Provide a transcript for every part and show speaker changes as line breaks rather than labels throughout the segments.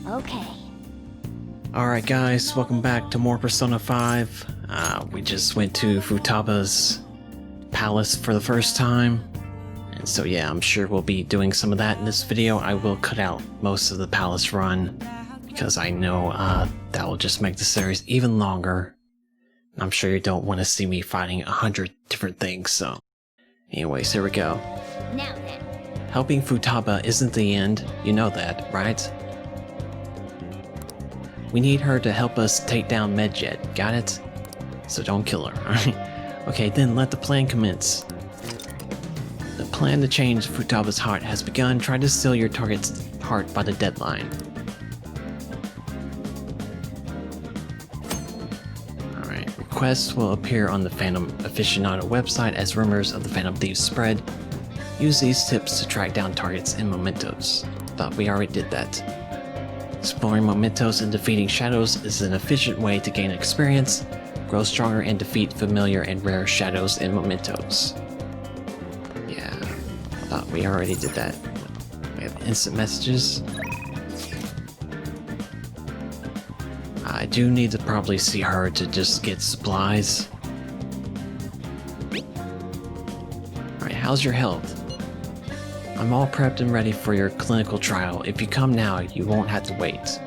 Okay.
Alright guys, welcome back to more Persona 5. We just went to Futaba's palace for the first time. And so yeah, I'm sure we'll be doing some of that in this video. I will cut out most of the palace run, because I know that will just make the series even longer. I'm sure you don't want to see me fighting 100 different things, so... Anyways, here we go.
Now then.
Helping Futaba isn't the end, you know that, right? We need her to help us take down Medjet, got it? So don't kill her, alright? Okay, then let the plan commence. The plan to change Futaba's heart has begun. Try to steal your target's heart by the deadline. Alright, requests will appear on the Phantom Aficionado website as rumors of the Phantom Thieves spread. Use these tips to track down targets and mementos. Thought we already did that. Exploring mementos and defeating shadows is an efficient way to gain experience, grow stronger, and defeat familiar and rare shadows and mementos. Yeah, I thought we already did that. We have instant messages. I do need to probably see her to just get supplies. Alright, how's your health? I'm all prepped and ready for your clinical trial. If you come now, you won't have to wait.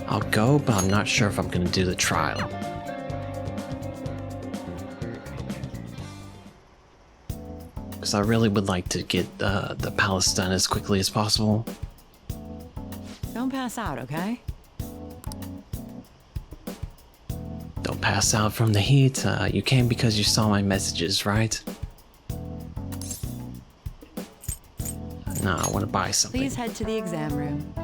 I'll go, but I'm not sure if I'm gonna do the trial. Because I really would like to get the palace done as quickly as possible.
Don't pass out, okay?
Don't pass out from the heat. You came because you saw my messages, right? Nah, I want to buy something.
Please head to the exam room.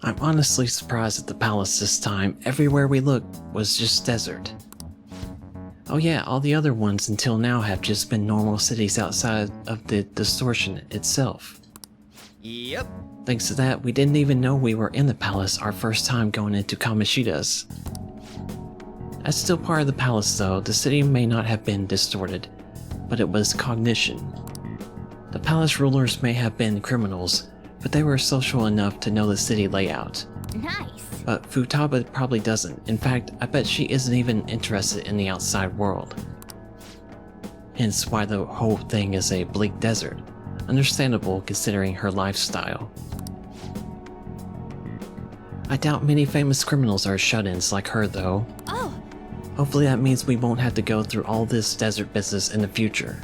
I'm honestly surprised at the palace this time. Everywhere we looked was just desert. Oh yeah, all the other ones until now have just been normal cities outside of the distortion itself.
Yep.
Thanks to that, we didn't even know we were in the palace our first time going into Kamoshida's. That's still part of the palace though. The city may not have been distorted, but it was cognition. The palace rulers may have been criminals, but they were social enough to know the city layout.
Nice.
But Futaba probably doesn't. In fact, I bet she isn't even interested in the outside world. Hence why the whole thing is a bleak desert. Understandable considering her lifestyle. I doubt many famous criminals are shut-ins like her though.
Oh.
Hopefully that means we won't have to go through all this desert business in the future.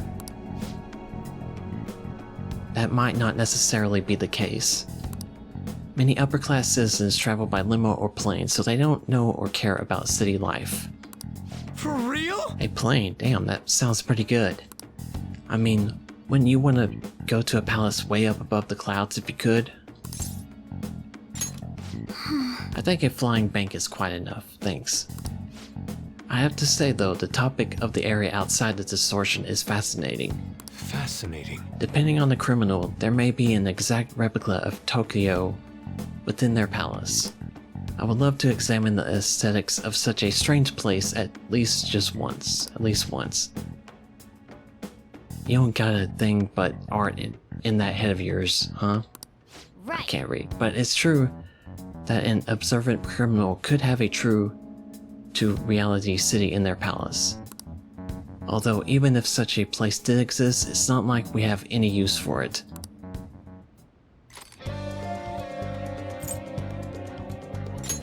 That might not necessarily be the case. Many upper-class citizens travel by limo or plane, so they don't know or care about city life.
For real?
A plane? Damn, that sounds pretty good. I mean, wouldn't you want to go to a palace way up above the clouds if you could? I think a flying bank is quite enough, thanks. I have to say though, the topic of the area outside the distortion is fascinating.
Fascinating.
Depending on the criminal, there may be an exact replica of Tokyo within their palace. I would love to examine the aesthetics of such a strange place at least once. You don't got a thing but art in that head of yours, huh?
Right.
I can't read, but it's true that an observant criminal could have a true to reality city in their palace. Although even if such a place did exist, it's not like we have any use for it.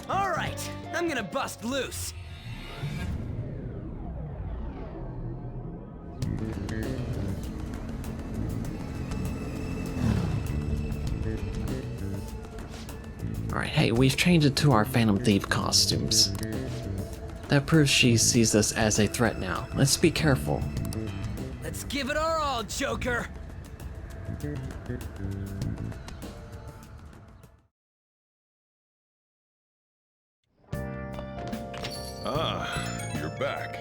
Alright, I'm gonna bust loose.
Alright, hey, we've changed it to our Phantom Thief costumes. That proves she sees us as a threat now. Let's be careful.
Let's give it our all, Joker.
Ah, you're back.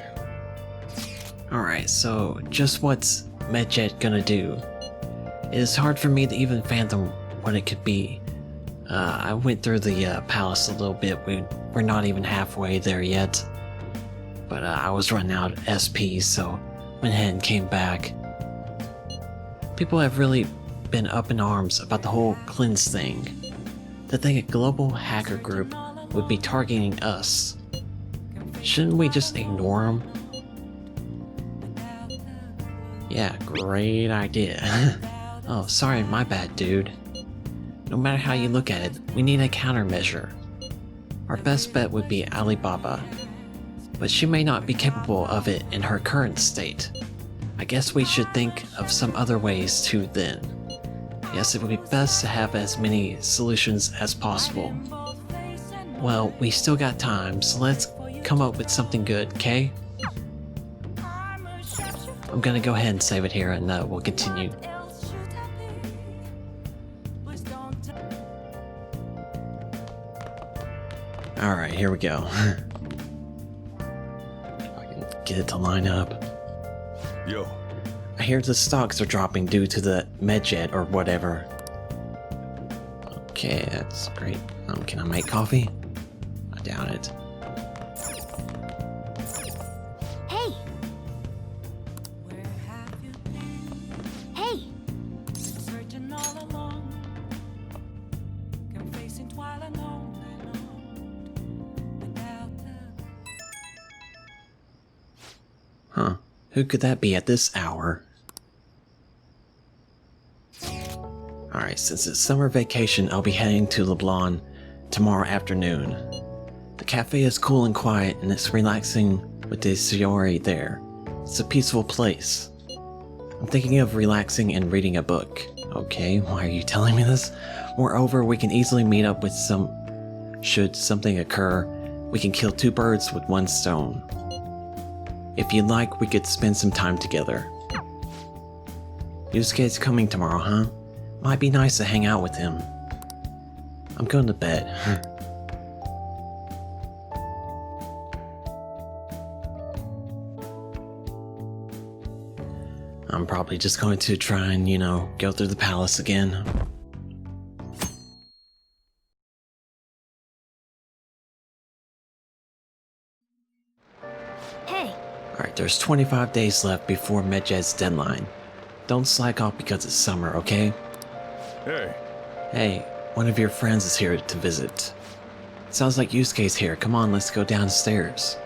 Alright, so just what's Medjet gonna do? It is hard for me to even fathom what it could be. I went through the palace a little bit. We're not even halfway there yet. But I was running out of SP, so went ahead and came back. People have really been up in arms about the whole cleanse thing. To think a global hacker group would be targeting us. Shouldn't we just ignore them? Yeah, great idea. Oh, sorry, my bad, dude. No matter how you look at it, we need a countermeasure. Our best bet would be Alibaba, but she may not be capable of it in her current state. I guess we should think of some other ways too then. Yes, it would be best to have as many solutions as possible. Well, we still got time, so let's come up with something good, okay? I'm gonna go ahead and save it here and we'll continue. Alright, here we go. If I can get it to line up.
Yo.
I hear the stocks are dropping due to the medjet or whatever. Okay, that's great. Can I make coffee? I doubt it.
Hey! Hey!
Searching all along, confessing while alone without
Huh. Who could that be at this hour? Alright, since it's summer vacation, I'll be heading to Leblon tomorrow afternoon. The cafe is cool and quiet, and it's relaxing with the Siori there. It's a peaceful place. I'm thinking of relaxing and reading a book. Okay, why are you telling me this? Moreover, we can easily meet up with should something occur, we can kill two birds with one stone. If you'd like, we could spend some time together. Yusuke's coming tomorrow, huh? Might be nice to hang out with him. I'm going to bed. I'm probably just going to try and, go through the palace again.
Hey!
Alright, there's 25 days left before Medjed's deadline. Don't slack off because it's summer, okay?
Hey.
Hey, one of your friends is here to visit. Sounds like Yusuke's here. Come on, let's go downstairs.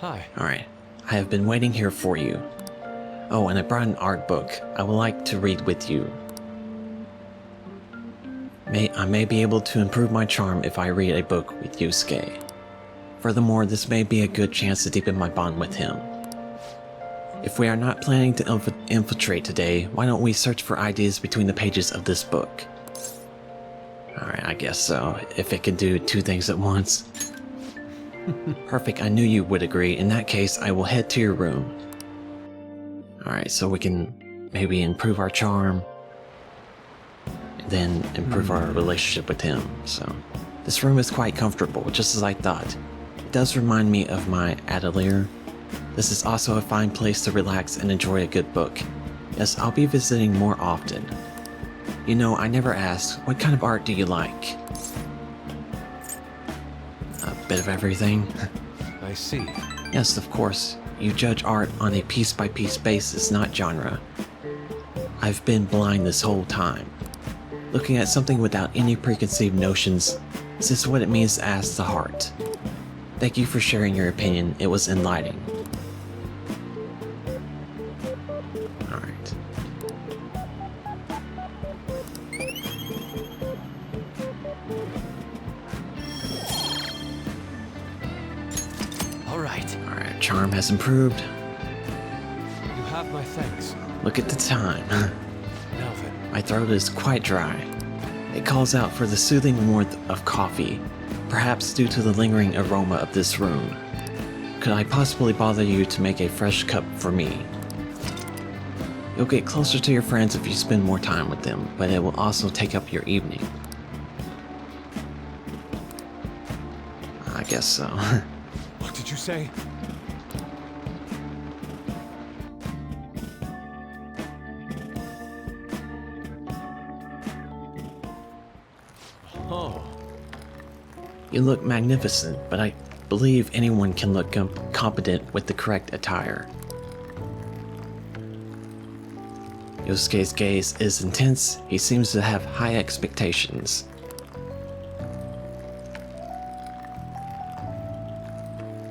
Hi.
Alright, I have been waiting here for you. Oh, and I brought an art book. I would like to read with you. I may be able to improve my charm if I read a book with Yusuke. Furthermore, this may be a good chance to deepen my bond with him. If we are not planning to infiltrate today, why don't we search for ideas between the pages of this book? Alright, I guess so. If it can do two things at once. Perfect, I knew you would agree. In that case, I will head to your room. Alright, so we can maybe improve our charm, and then improve our relationship with him. So, this room is quite comfortable, just as I thought. It does remind me of my atelier. This is also a fine place to relax and enjoy a good book. Yes, I'll be visiting more often. You know, I never asked, what kind of art do you like? A bit of everything.
I see.
Yes, of course. You judge art on a piece-by-piece basis, not genre. I've been blind this whole time. Looking at something without any preconceived notions, is this what it means to ask the heart? Thank you for sharing your opinion, it was enlightening. Alright. Alright, charm has improved.
You have my thanks,
Look at the time.
Melvin.
My throat is quite dry. It calls out for the soothing warmth of coffee, perhaps due to the lingering aroma of this room. Could I possibly bother you to make a fresh cup for me? You'll get closer to your friends if you spend more time with them, but it will also take up your evening. guess so.
What did you say? Oh,
You look magnificent, but I believe anyone can look competent with the correct attire. Yosuke's gaze is intense. He seems to have high expectations.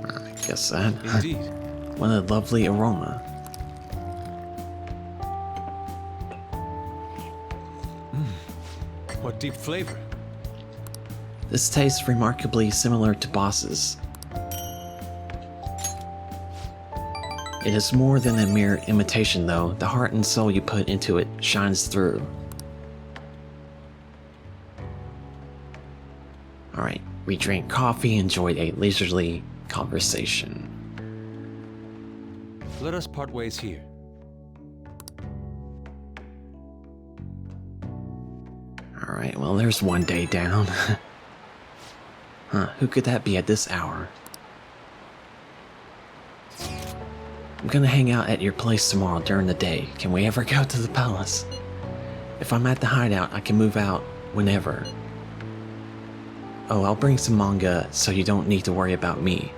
I guess that.
indeed.
What a lovely aroma.
What deep flavor.
This tastes remarkably similar to Boss's. It is more than a mere imitation though. The heart and soul you put into it shines through. Alright, we drank coffee, enjoyed a leisurely conversation.
Let us part ways here.
Alright, well there's one day down. Huh, who could that be at this hour? I'm gonna hang out at your place tomorrow during the day. Can we ever go to the palace? If I'm at the hideout, I can move out whenever. Oh, I'll bring some manga so you don't need to worry about me.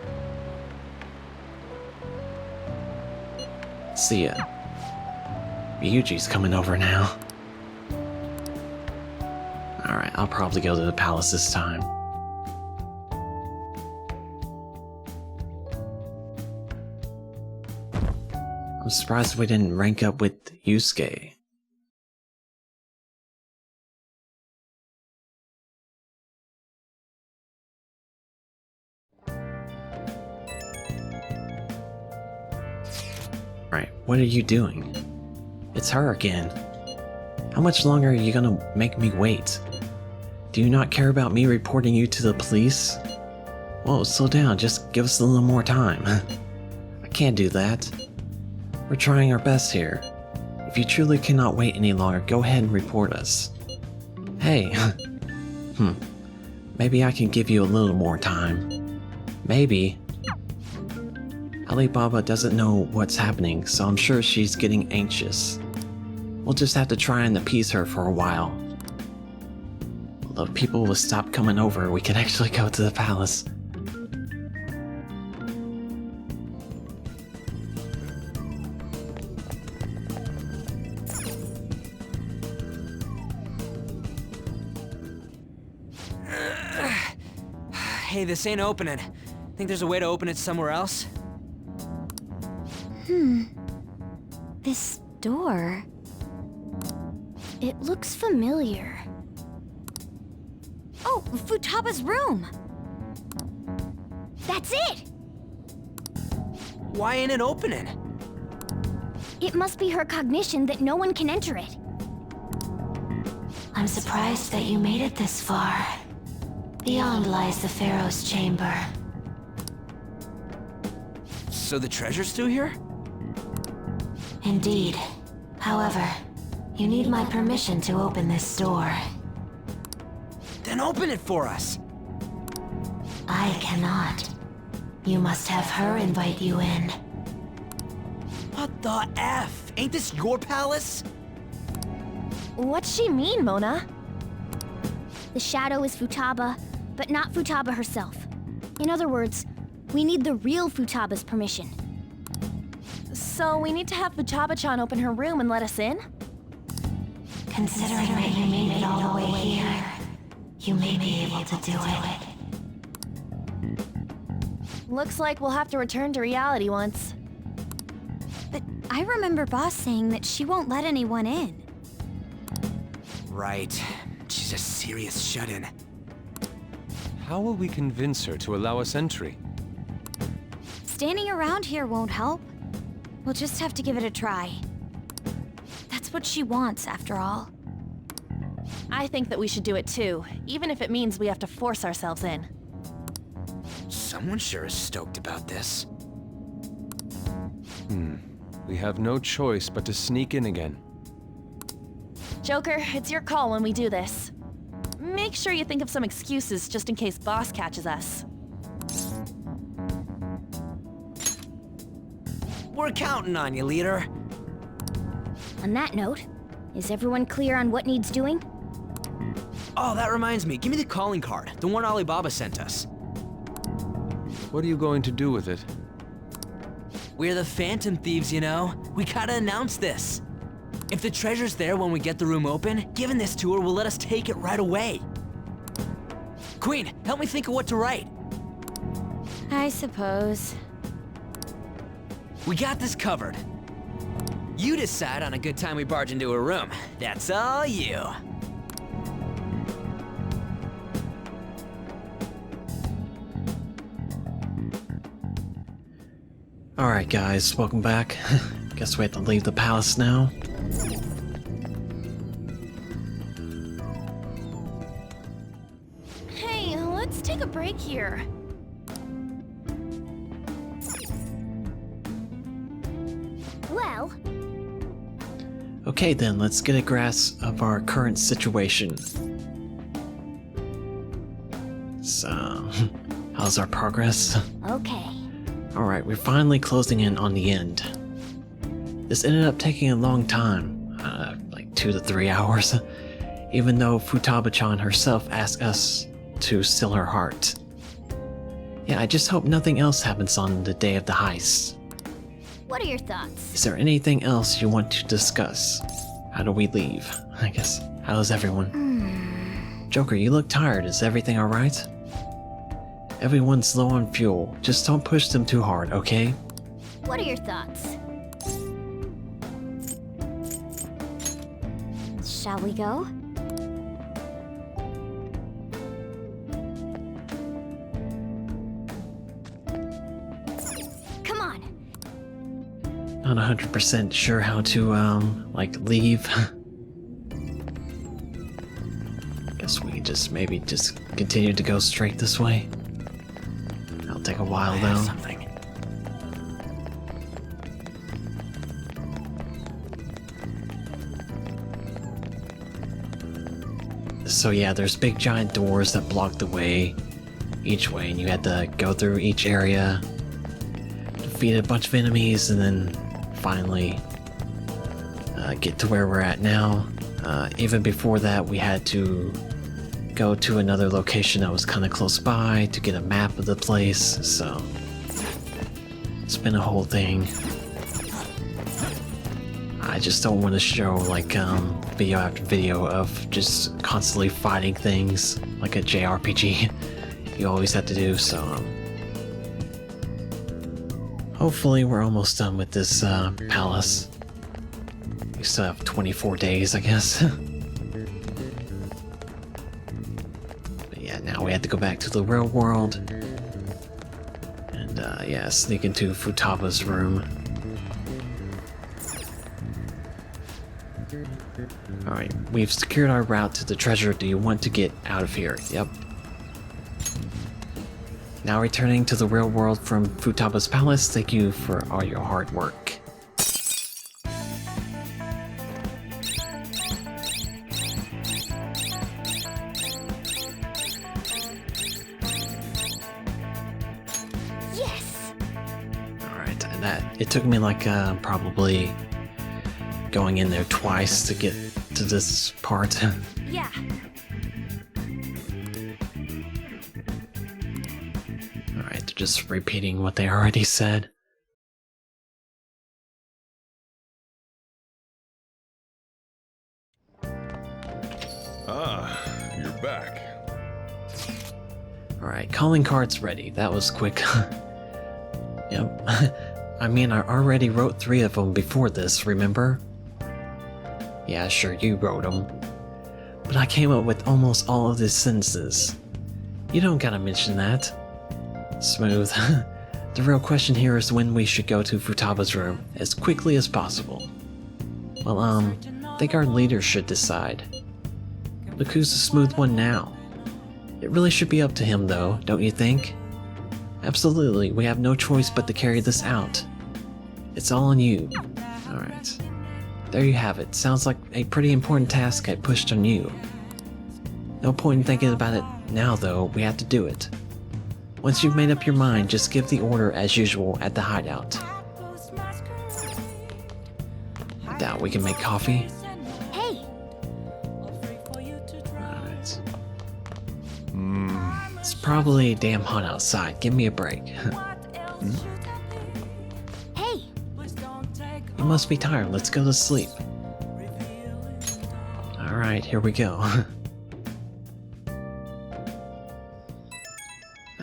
See ya. Ryuji's coming over now. Alright, I'll probably go to the palace this time. I'm surprised we didn't rank up with Yusuke. Right, what are you doing? It's her again. How much longer are you gonna make me wait? Do you not care about me reporting you to the police? Whoa, slow down, just give us a little more time. I can't do that. We're trying our best here. If you truly cannot wait any longer, go ahead and report us. Hey, maybe I can give you a little more time. Maybe. Alibaba doesn't know what's happening, so I'm sure she's getting anxious. We'll just have to try and appease her for a while. Although if people will stop coming over, we can actually go to the palace.
Hey, this ain't opening. Think there's a way to open it somewhere else?
This door... It looks familiar. Oh, Futaba's room! That's it!
Why ain't it opening?
It must be her cognition that no one can enter it.
I'm surprised that you made it this far. Beyond lies the Pharaoh's chamber.
So the treasure's still here?
Indeed. However, you need my permission to open this door.
Then open it for us!
I cannot. You must have her invite you in.
What the F? Ain't this your palace?
What's she mean, Mona? The shadow is Futaba, but not Futaba herself. In other words, we need the real Futaba's permission. So we need to have Futaba-chan open her room and let us in?
Considering that you made it all the way here, you may be able to do it.
Looks like we'll have to return to reality once. But I remember Boss saying that she won't let anyone in.
Right. She's a serious shut-in.
How will we convince her to allow us entry?
Standing around here won't help. We'll just have to give it a try. That's what she wants, after all.
I think that we should do it too, even if it means we have to force ourselves in.
Someone sure is stoked about this.
We have no choice but to sneak in again.
Joker, it's your call when we do this. Make sure you think of some excuses just in case Boss catches us.
We're counting on you, leader.
On that note, is everyone clear on what needs doing?
Oh, that reminds me. Give me the calling card, the one Alibaba sent us.
What are you going to do with it?
We're the Phantom Thieves, you know. We gotta announce this. If the treasure's there when we get the room open, giving this to her will let us take it right away. Queen, help me think of what to write.
I suppose.
We got this covered. You decide on a good time we barge into a room. That's all you.
Alright guys, welcome back. Guess we have to leave the palace now.
Hey, let's take a break here.
Well,
Okay then, let's get a grasp of our current situation. So, how's our progress?
okay.
Alright, we're finally closing in on the end. This ended up taking a long time, like 2 to 3 hours, even though Futaba-chan herself asked us to still her heart. Yeah, I just hope nothing else happens on the day of the heist.
What are your thoughts?
Is there anything else you want to discuss? How do we leave? I guess. How's everyone? Joker, you look tired. Is everything alright? Everyone's low on fuel. Just don't push them too hard, okay?
What are your thoughts? Shall we go? Come on.
Not 100% sure how to, like, leave. Guess we just maybe just continue to go straight this way. That'll take a while
I have
though.
something.
So yeah, there's big giant doors that block the way each way, and you had to go through each area, defeat a bunch of enemies, and then finally get to where we're at now. Even before that, we had to go to another location that was kind of close by to get a map of the place, so it's been a whole thing. I just don't want to show like video after video of just constantly fighting things like a JRPG you always have to do, so hopefully we're almost done with this palace. We still have 24 days, I guess. But yeah, now we have to go back to the real world and yeah, sneak into Futaba's room. Alright, we've secured our route to the treasure. Do you want to get out of here? Yep. Now returning to the real world from Futaba's palace, thank you for all your hard work.
Yes!
Alright, and it took me like probably going in there twice to get to this part.
Yeah.
Alright, just repeating what they already said.
Ah, you're back.
Alright, calling card's ready. That was quick. Yep. I mean, I already wrote 3 of them before this, remember? Yeah, sure, you wrote them. But I came up with almost all of these sentences. You don't gotta mention that. Smooth. The real question here is when we should go to Futaba's room, as quickly as possible. Well, I think our leader should decide. Look who's the smooth one now. It really should be up to him though, don't you think? Absolutely, we have no choice but to carry this out. It's all on you. Alright. There you have it. Sounds like a pretty important task I pushed on you. No point in thinking about it now though, we have to do it. Once you've made up your mind, just give the order as usual at the hideout. Now we can make coffee.
Hey,
Alright. It's probably damn hot outside. Give me a break.
hey,
You must be tired. Let's go to sleep. Alright, here we go.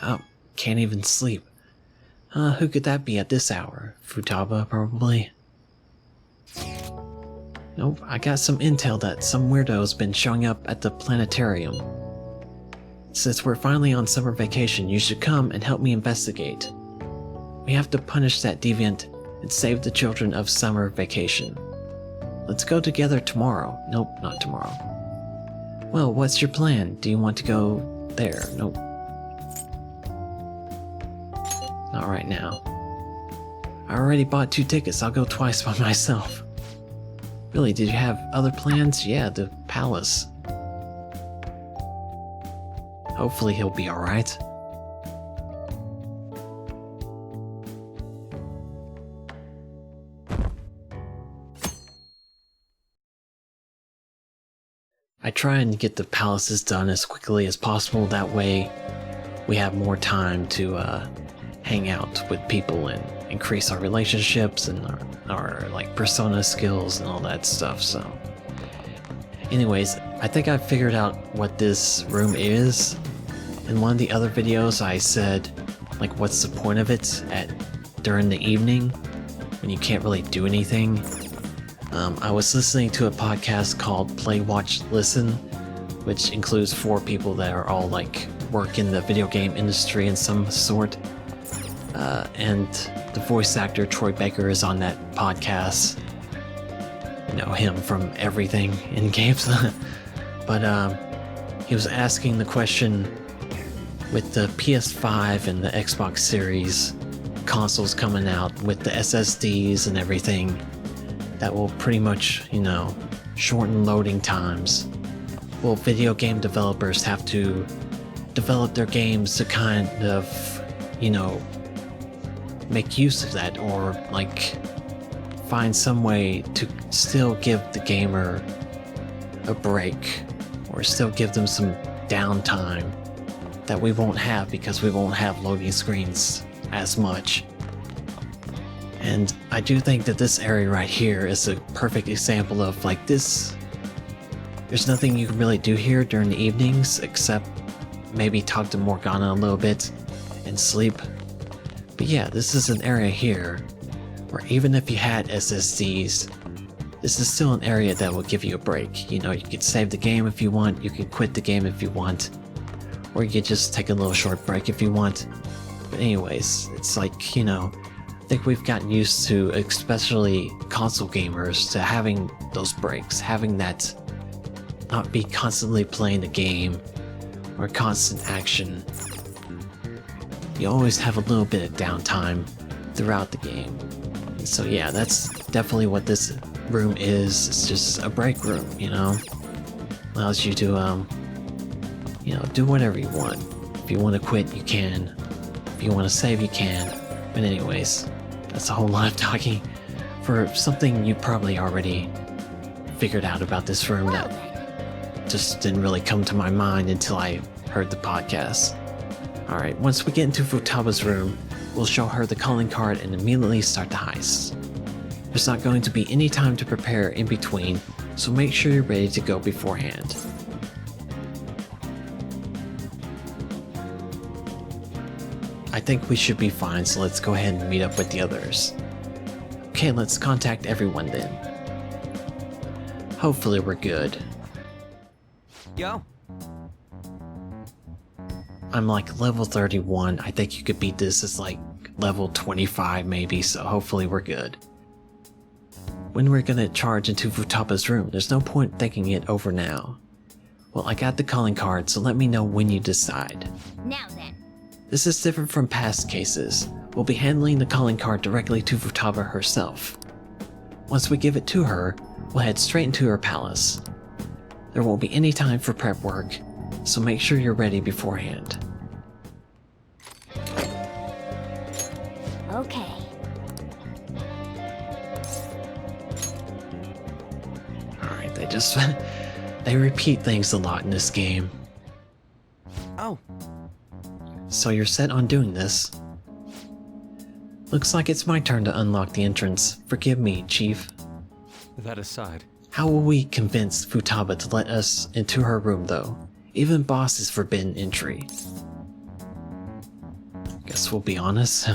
Oh, can't even sleep. Who could that be at this hour? Futaba, probably. Nope, I got some intel that some weirdo's been showing up at the planetarium. Since we're finally on summer vacation, you should come and help me investigate. We have to punish that deviant and save the children of summer vacation. Let's go together tomorrow. Nope, not tomorrow. Well, what's your plan? Do you want to go there? Nope. Not right now. I already bought 2 tickets. I'll go twice by myself. Really, did you have other plans? Yeah, the palace. Hopefully he'll be alright. I try and get the palaces done as quickly as possible. That way we have more time to hang out with people and increase our relationships and our like persona skills and all that stuff. So anyways, I think I figured out what this room is. In one of the other videos I said like what's the point of it during the evening when you can't really do anything. I was listening to a podcast called Play Watch Listen, which includes 4 people that are all like work in the video game industry in some sort. And the voice actor Troy Baker is on that podcast. You know him from everything in games. But he was asking the question, with the PS5 and the Xbox Series consoles coming out with the SSDs and everything, that will pretty much, you know, shorten loading times. Will video game developers have to develop their games to kind of, you know, make use of that, or like find some way to still give the gamer a break, or still give them some downtime that we won't have because we won't have loading screens as much. And I do think that this area right here is a perfect example of like this. There's nothing you can really do here during the evenings except maybe talk to Morgana a little bit and sleep. But yeah, this is an area here where even if you had SSDs, this is still an area that will give you a break. You know, you could save the game if you want, you can quit the game if you want, or you could just take a little short break if you want. But anyways, it's like, you know, I think we've gotten used to, especially console gamers, to having those breaks, having that not be constantly playing the game or constant action. You always have a little bit of downtime throughout the game. And so yeah, that's definitely what this room is. It's just a break room, you know? Allows you to, you know, do whatever you want. If you want to quit, you can. If you want to save, you can. But anyways, that's a whole lot of talking for something you probably already figured out about this room that just didn't really come to my mind until I heard the podcast. Alright, once we get into Futaba's room, we'll show her the calling card and immediately start the heist. There's not going to be any time to prepare in between, so make sure you're ready to go beforehand. I think we should be fine, so let's go ahead and meet up with the others. Okay, let's contact everyone then. Hopefully we're good.
Yo.
I'm like level 31. I think you could beat this as like level 25 maybe, so hopefully we're good. When we're gonna charge into Futaba's room, there's no point thinking it over now. Well, I got the calling card, so let me know when you decide.
now then.
This is different from past cases. We'll be handling the calling card directly to Futaba herself. Once we give it to her, we'll head straight into her palace. There won't be any time for prep work, so make sure you're ready beforehand.
Okay.
They repeat things a lot in this game.
Oh,
So you're set on doing this. Looks like it's my turn to unlock the entrance. Forgive me, Chief.
That aside,
How will we convince Futaba to let us into her room, though? Even Boss is forbidden entry. Guess we'll be honest.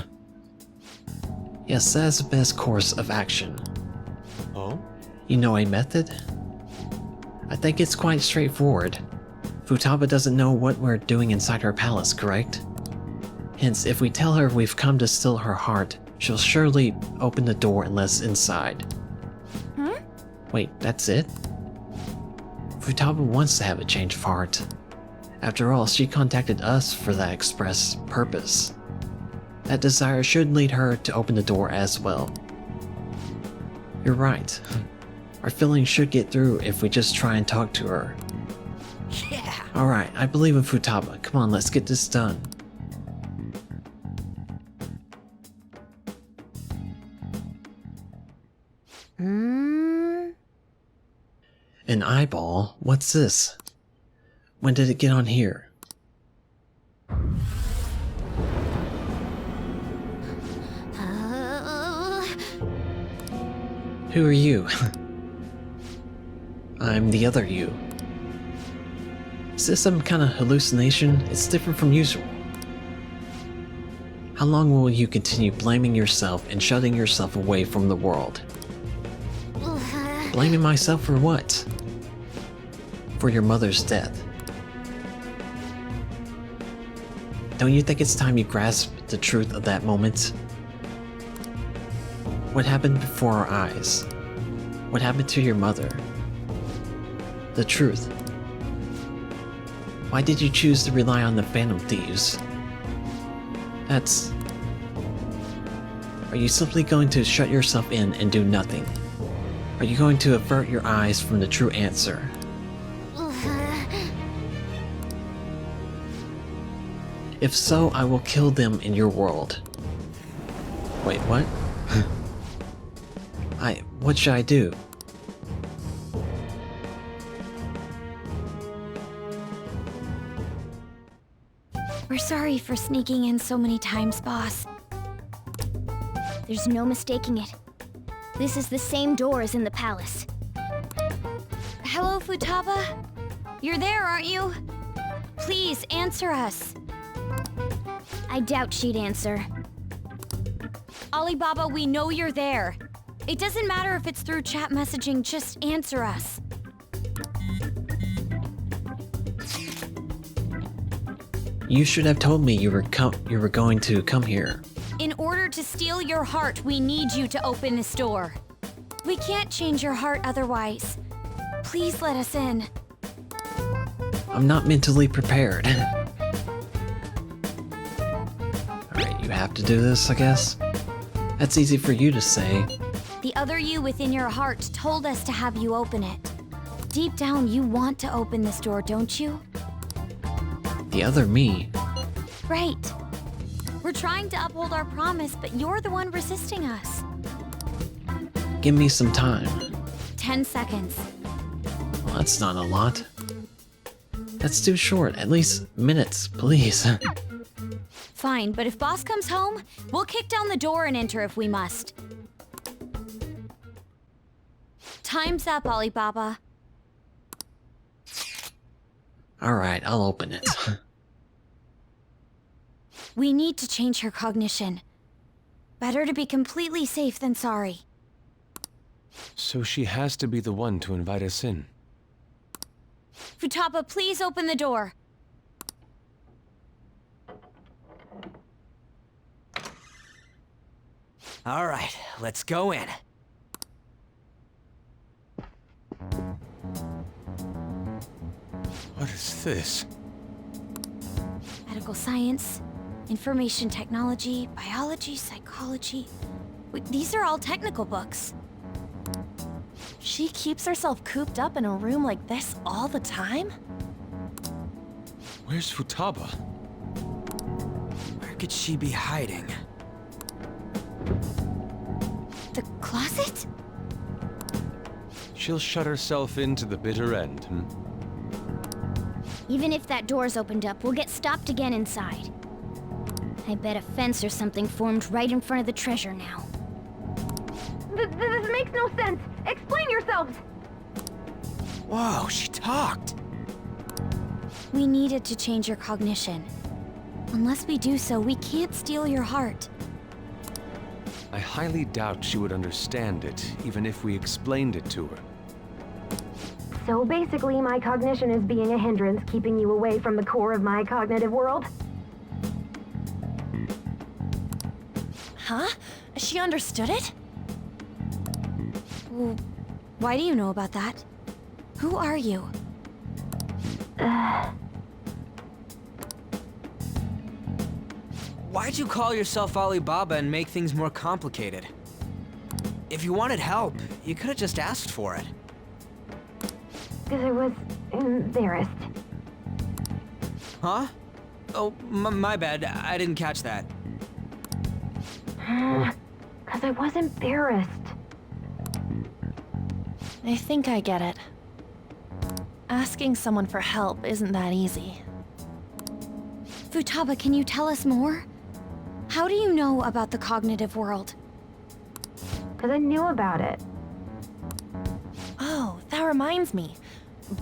Yes, that's the best course of action.
oh?
You know a method? I think it's quite straightforward. Futaba doesn't know what we're doing inside her palace, correct? Hence, if we tell her we've come to steal her heart, she'll surely open the door and let us inside. Wait, that's it? Futaba wants to have a change of heart. After all, she contacted us for that express purpose. That desire should lead her to open the door as well. You're right. Our feelings should get through if we just try and talk to her.
yeah.
Alright, I believe in Futaba. Come on, let's get this done. An eyeball? What's this? When did it get on here? Who are you? I'm the other you. Is this some kind of hallucination? It's different from usual. How long will you continue blaming yourself and shutting yourself away from the world? Blaming myself for what? For your mother's death. Don't you think it's time you grasp the truth of that moment? What happened before our eyes? What happened to your mother? The truth. Why did you choose to rely on the Phantom Thieves? That's... Are you simply going to shut yourself in and do nothing? Are you going to avert your eyes from the true answer? If so, I will kill them in your world. Wait, what? What should I do?
We're sorry for sneaking in so many times, boss. There's no mistaking it. This is the same door as in the palace.
Hello, Futaba? You're there, aren't you? Please, answer us.
I doubt she'd answer.
Alibaba, we know you're there. It doesn't matter if it's through chat messaging, just answer us.
You should have told me you were going to come here.
In order to steal your heart, we need you to open this door. We can't change your heart otherwise. Please let us in.
I'm not mentally prepared. Alright, you have to do this, I guess? That's easy for you to say.
The other you within your heart told us to have you open it. Deep down, you want to open this door, don't you?
The other me?
Right. We're trying to uphold our promise, but you're the one resisting us.
Give me some time.
10 seconds.
Well, that's not a lot. That's too short. At least minutes, please.
Fine, but if boss comes home, we'll kick down the door and enter if we must. Time's up, Alibaba.
Alright, I'll open it.
We need to change her cognition. Better to be completely safe than sorry.
So she has to be the one to invite us in.
Futaba, please open the door.
All right, let's go in.
What is this?
Medical science, information technology, biology, psychology. Wait, these are all technical books. She keeps herself cooped up in a room like this all the time?
Where's Futaba?
Where could she be hiding?
The closet?
She'll shut herself into the bitter end, hmm?
Even if that door's opened up, we'll get stopped again inside. I bet a fence or something formed right in front of the treasure now.
This makes no sense! Explain yourselves!
Whoa, she talked.
We needed to change your cognition. Unless we do so, we can't steal your heart.
I highly doubt she would understand it, even if we explained it to her.
So basically, my cognition is being a hindrance, keeping you away from the core of my cognitive world?
Huh? She understood it? Well, why do you know about that? Who are you?
Why'd you call yourself Alibaba and make things more complicated? If you wanted help, you could have just asked for it.
Because I was embarrassed.
Huh? Oh, my bad. I didn't catch that.
Because I was embarrassed.
I think I get it. Asking someone for help isn't that easy. Futaba, can you tell us more? How do you know about the cognitive world?
Because I knew about it.
Oh, that reminds me.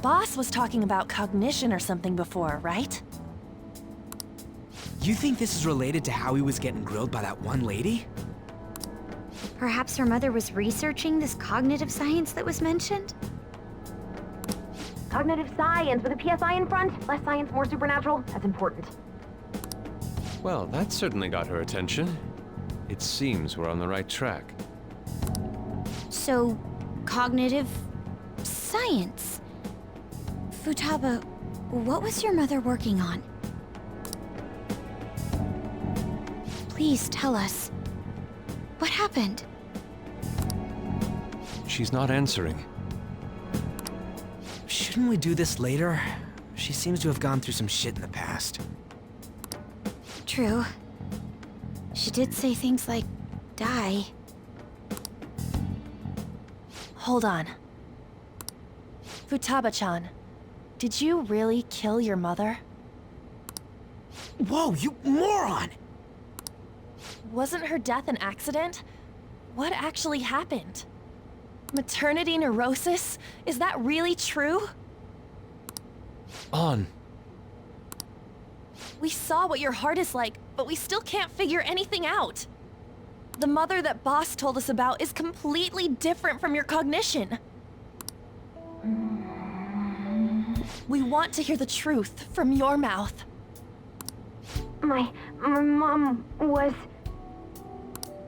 Boss was talking about cognition or something before, right?
You think this is related to how he was getting grilled by that one lady?
Perhaps her mother was researching this cognitive science that was mentioned?
Cognitive science with a PSI in front. Less science, more supernatural. That's important.
Well, that certainly got her attention. It seems we're on the right track.
So, cognitive science. Futaba, what was your mother working on? Please tell us. What happened?
She's not answering.
Shouldn't we do this later? She seems to have gone through some shit in the past.
True. She did say things like, die. Hold on. Futaba-chan, did you really kill your mother?
Whoa, you moron!
Wasn't her death an accident? What actually happened? Maternity neurosis? Is that really true?
On.
We saw what your heart is like, but we still can't figure anything out. The mother that Boss told us about is completely different from your cognition. We want to hear the truth from your mouth.
My mom was...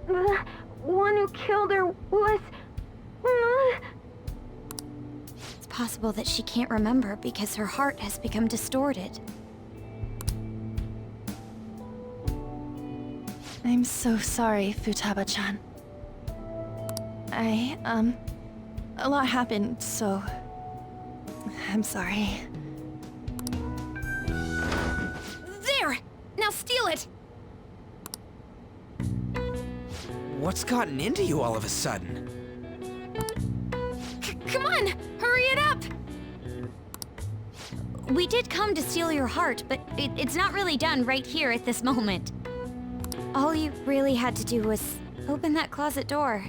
The one who killed her was...
It's possible that she can't remember because her heart has become distorted. I'm so sorry, Futaba-chan. A lot happened, so... I'm sorry.
There! Now steal it!
What's gotten into you all of a sudden?
Come on! Hurry it up!
We did come to steal your heart, but it's not really done right here at this moment. All you really had to do was open that closet door.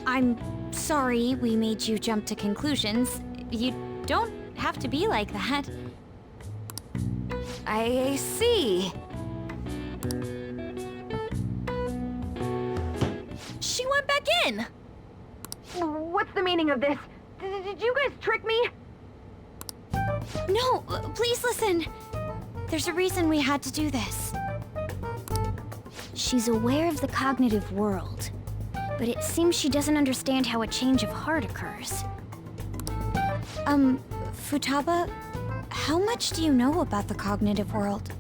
I'm sorry we made you jump to conclusions. You don't have to be like that.
I see.
She went back in!
What's the meaning of this? Did you guys trick me?
No, please listen. There's a reason we had to do this.
She's aware of the cognitive world, but it seems she doesn't understand how a change of heart occurs.
Futaba, how much do you know about the cognitive world?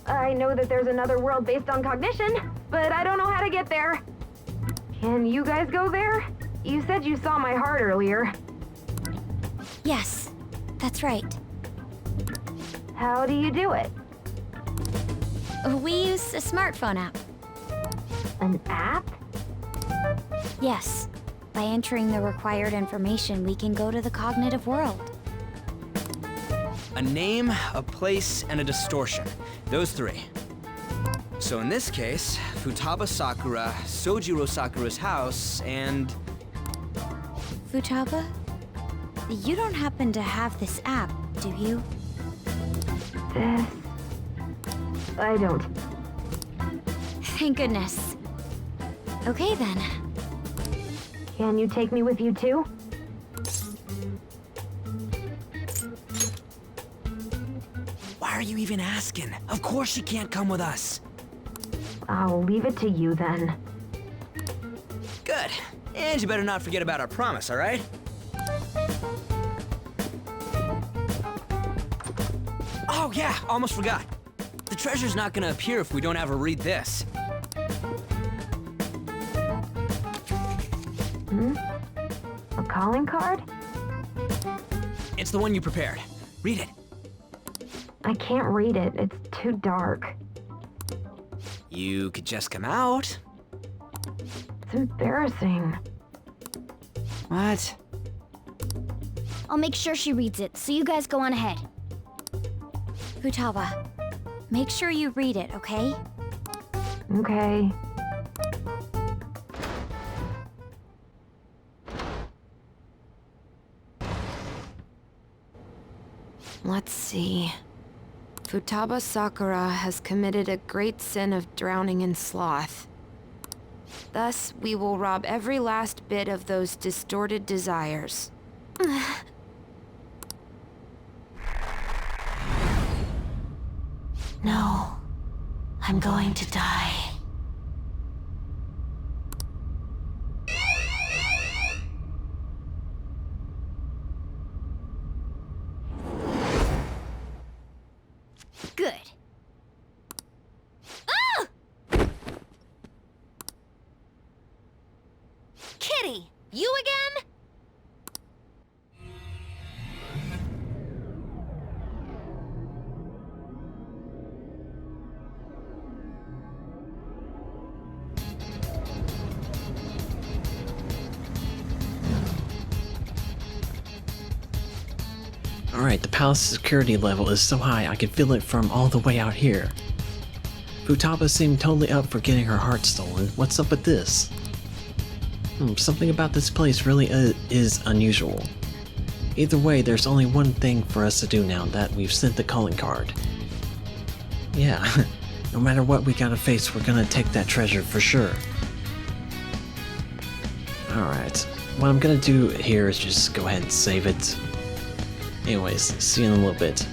I know that there's another world based on cognition, but I don't know how to get there. Can you guys go there? You said you saw my heart earlier.
Yes, that's right.
How do you do it?
We use a smartphone app.
An app?
Yes. By entering the required information, we can go to the cognitive world.
A name, a place, and a distortion. Those three. So in this case, Futaba Sakura, Sojiro Sakura's house, and...
Futaba? You don't happen to have this app, do you?
This... I don't.
Thank goodness. Okay then.
Can you take me with you too?
Why are you even asking? Of course she can't come with us.
I'll leave it to you then.
Good. And you better not forget about our promise, all right? Oh yeah, almost forgot. The treasure's not gonna appear if we don't have her read this.
A calling card?
It's the one you prepared. Read it.
I can't read it. It's too dark.
You could just come out.
It's embarrassing.
What?
I'll make sure she reads it, so you guys go on ahead.
Futaba, make sure you read it, okay?
Okay.
Let's see. Futaba Sakura has committed a great sin of drowning in sloth. Thus, we will rob every last bit of those distorted desires.
No. I'm going to die.
Good.
Kitty, you again?
Alright, the palace security level is so high I can feel it from all the way out here. Futaba seemed totally up for getting her heart stolen. What's up with this? Something about this place really is unusual. Either way, there's only one thing for us to do now that we've sent the calling card. Yeah, no matter what we gotta face, we're gonna take that treasure for sure. Alright, what I'm gonna do here is just go ahead and save it. Anyways, see you in a little bit.